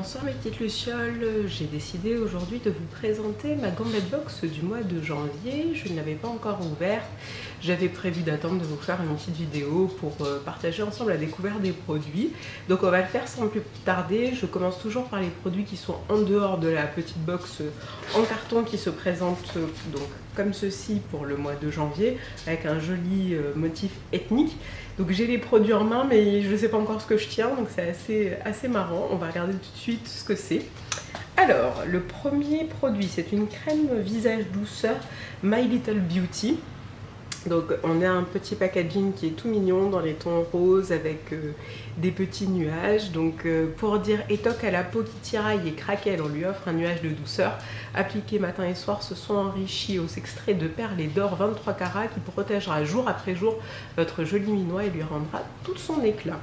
Bonsoir mes petites lucioles, j'ai décidé aujourd'hui de vous présenter ma Gambette Box du mois de janvier. Je ne l'avais pas encore ouverte, j'avais prévu d'attendre de vous faire une petite vidéo pour partager ensemble la découverte des produits. Donc on va le faire sans plus tarder. Je commence toujours par les produits qui sont en dehors de la petite box en carton qui se présente donc comme ceci pour le mois de janvier avec un joli motif ethnique. Donc j'ai les produits en main mais je ne sais pas encore ce que je tiens, donc c'est assez marrant. On va regarder tout de suite ce que c'est. Alors le premier produit, c'est une crème visage douceur My Little Beauty. Donc on a un petit packaging qui est tout mignon dans les tons roses avec des petits nuages. Donc pour dire étoque à la peau qui tiraille et craquelle, on lui offre un nuage de douceur. Appliqué matin et soir, se sont enrichis aux extraits de perles et d'or 23 carats qui protégera jour après jour votre joli minois et lui rendra tout son éclat.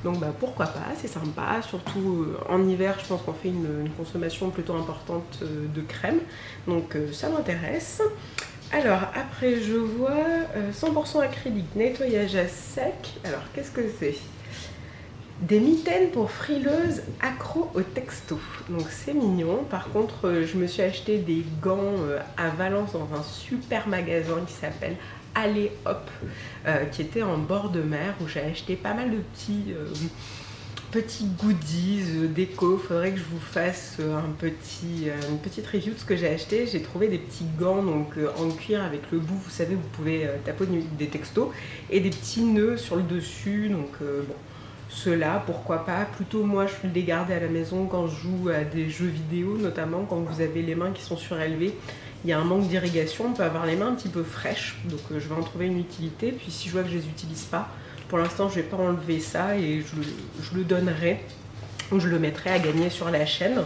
Donc bah, pourquoi pas, c'est sympa, surtout en hiver je pense qu'on fait une consommation plutôt importante de crème. Donc ça m'intéresse. Alors après je vois 100% acrylique, nettoyage à sec. Alors qu'est-ce que c'est? Des mitaines pour frileuses accro au texto. Donc c'est mignon. Par contre je me suis acheté des gants à Valence dans un super magasin qui s'appelle Allez Hop, qui était en bord de mer, où j'ai acheté pas mal de petits goodies déco. Faudrait que je vous fasse une petite review de ce que j'ai acheté. J'ai trouvé des petits gants donc en cuir avec le bout, vous savez, vous pouvez taper des textos, et des petits nœuds sur le dessus. Donc bon, ceux-là, pourquoi pas. Plutôt moi je les garde à la maison quand je joue à des jeux vidéo, notamment quand vous avez les mains qui sont surélevées. Il y a un manque d'irrigation, on peut avoir les mains un petit peu fraîches, donc je vais en trouver une utilité. Puis si je vois que je les utilise pas, pour l'instant je vais pas enlever ça et je le donnerai, ou je le mettrai à gagner sur la chaîne.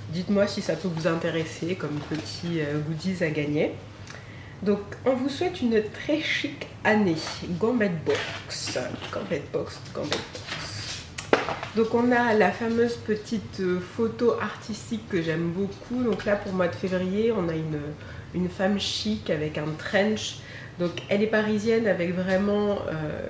Dites-moi si ça peut vous intéresser comme petit goodies à gagner. Donc on vous souhaite une très chic année. Gambette Box, Gambette Box, Gambette Box. Donc on a la fameuse petite photo artistique que j'aime beaucoup. Donc là pour le mois de février, on a une femme chic avec un trench. Donc elle est parisienne avec vraiment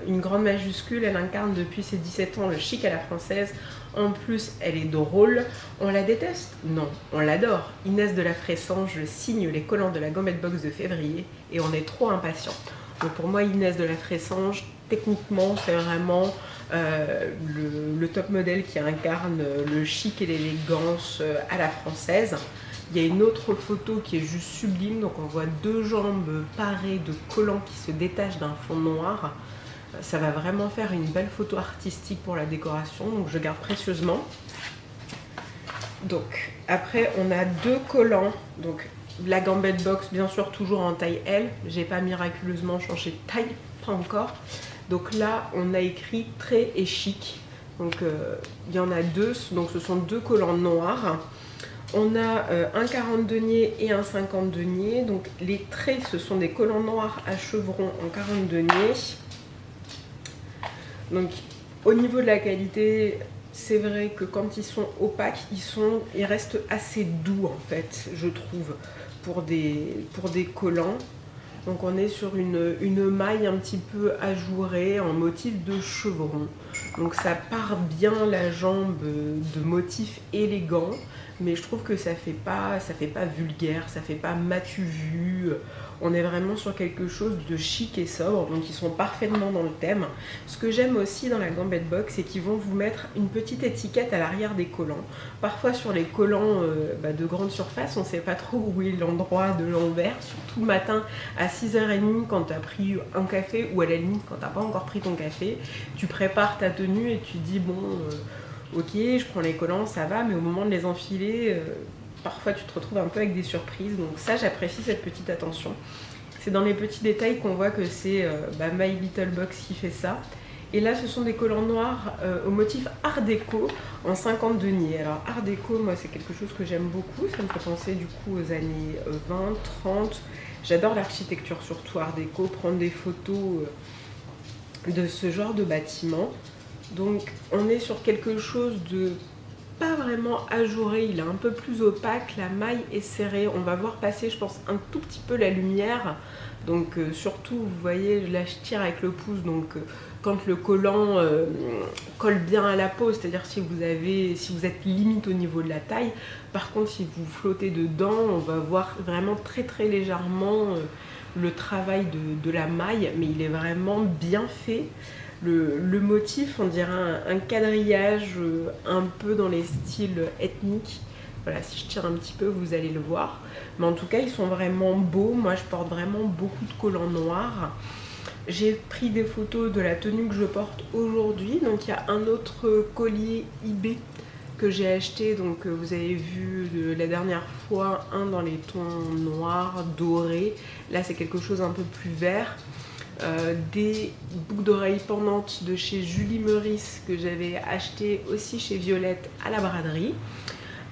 une grande majuscule. Elle incarne depuis ses 17 ans le chic à la française. En plus elle est drôle. On la déteste? Non, on l'adore. Inès de la Fressange signe les collants de la Gambette Box de février et on est trop impatient. Donc pour moi Inès de la Fressange, techniquement c'est vraiment le top modèle qui incarne le chic et l'élégance à la française. Il y a une autre photo qui est juste sublime, donc on voit deux jambes parées de collants qui se détachent d'un fond noir. Ça va vraiment faire une belle photo artistique pour la décoration, donc je garde précieusement. Donc après on a deux collants, donc la Gambette Box bien sûr toujours en taille L, j'ai pas miraculeusement changé de taille, pas encore. Donc là on a écrit très et chic, donc il y en a deux, donc ce sont deux collants noirs. On a un 40 deniers et un 50 deniers, donc les traits ce sont des collants noirs à chevrons en 40 deniers. Donc au niveau de la qualité, c'est vrai que quand ils sont opaques, ils restent assez doux en fait, je trouve, pour des collants. Donc on est sur une maille un petit peu ajourée en motif de chevron. Donc ça part bien la jambe de motif élégant, mais je trouve que ça fait pas vulgaire, ça fait pas m'as-tu vu. On est vraiment sur quelque chose de chic et sobre, donc ils sont parfaitement dans le thème. Ce que j'aime aussi dans la Gambette Box, c'est qu'ils vont vous mettre une petite étiquette à l'arrière des collants. Parfois sur les collants de grande surface, on ne sait pas trop où est l'endroit de l'envers, surtout le matin à 6h30 quand tu as pris un café, ou à la limite quand tu n'as pas encore pris ton café, tu prépares ta tenue et tu dis bon, ok, je prends les collants, ça va, mais au moment de les enfiler, parfois tu te retrouves un peu avec des surprises. Donc ça, j'apprécie cette petite attention. C'est dans les petits détails qu'on voit que c'est My Little Box qui fait ça. Et là ce sont des collants noirs au motif art déco en 50 deniers. Alors art déco, moi c'est quelque chose que j'aime beaucoup, ça me fait penser du coup aux années 20, 30. J'adore l'architecture, surtout art déco, prendre des photos de ce genre de bâtiment. Donc on est sur quelque chose de pas vraiment ajouré, il est un peu plus opaque, la maille est serrée, on va voir passer je pense un tout petit peu la lumière, donc surtout vous voyez là je tire avec le pouce, donc quand le collant colle bien à la peau, c'est-à-dire si vous êtes limite au niveau de la taille. Par contre si vous flottez dedans, on va voir vraiment très légèrement le travail de la maille, mais il est vraiment bien fait. Le motif, on dirait un quadrillage un peu dans les styles ethniques. Voilà, si je tire un petit peu, vous allez le voir. Mais en tout cas, ils sont vraiment beaux. Moi, je porte vraiment beaucoup de collants noirs. J'ai pris des photos de la tenue que je porte aujourd'hui. Donc, il y a un autre collier eBay que j'ai acheté. Donc, vous avez vu la dernière fois, un dans les tons noirs, dorés. Là, c'est quelque chose un peu plus vert. Des boucles d'oreilles pendantes de chez Julie Meurice que j'avais acheté aussi chez Violette à la braderie,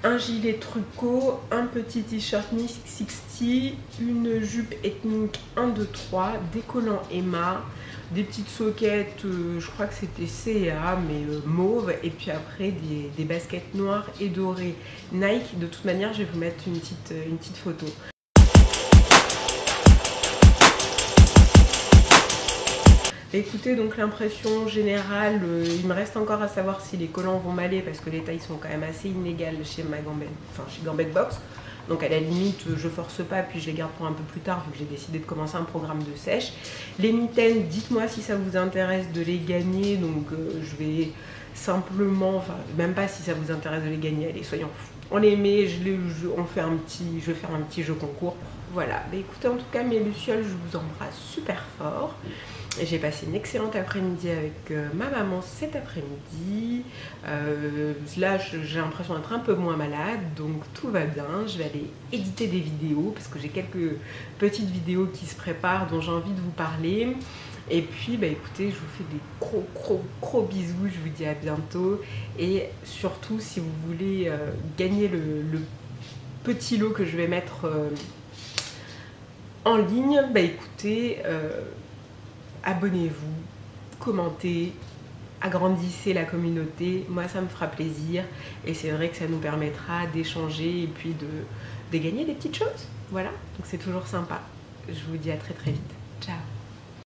un gilet Truco, un petit t-shirt Miss 60, une jupe ethnique 1, 2, 3, des collants Emma, des petites soquettes, je crois que c'était C&A mais mauve, et puis après des baskets noires et dorées Nike. De toute manière je vais vous mettre une petite photo. Écoutez, donc l'impression générale, il me reste encore à savoir si les collants vont m'aller parce que les tailles sont quand même assez inégales chez chez Gambec Box. Donc à la limite, je force pas, puis je les garde pour un peu plus tard vu que j'ai décidé de commencer un programme de sèche. Les mitaines, dites-moi si ça vous intéresse de les gagner. Donc je vais simplement, enfin même pas si ça vous intéresse de les gagner, allez soyons fous. On les met, je vais faire un petit jeu concours. Voilà, bah, écoutez, en tout cas mes lucioles, je vous embrasse super fort. J'ai passé une excellente après-midi avec ma maman cet après-midi. Là, j'ai l'impression d'être un peu moins malade, donc tout va bien. Je vais aller éditer des vidéos parce que j'ai quelques petites vidéos qui se préparent dont j'ai envie de vous parler. Et puis, bah, écoutez, je vous fais des gros bisous. Je vous dis à bientôt. Et surtout, si vous voulez gagner le petit lot que je vais mettre en ligne, bah écoutez... abonnez-vous, commentez, agrandissez la communauté, moi ça me fera plaisir et c'est vrai que ça nous permettra d'échanger et puis de gagner des petites choses. Voilà, donc c'est toujours sympa. Je vous dis à très vite. Ciao.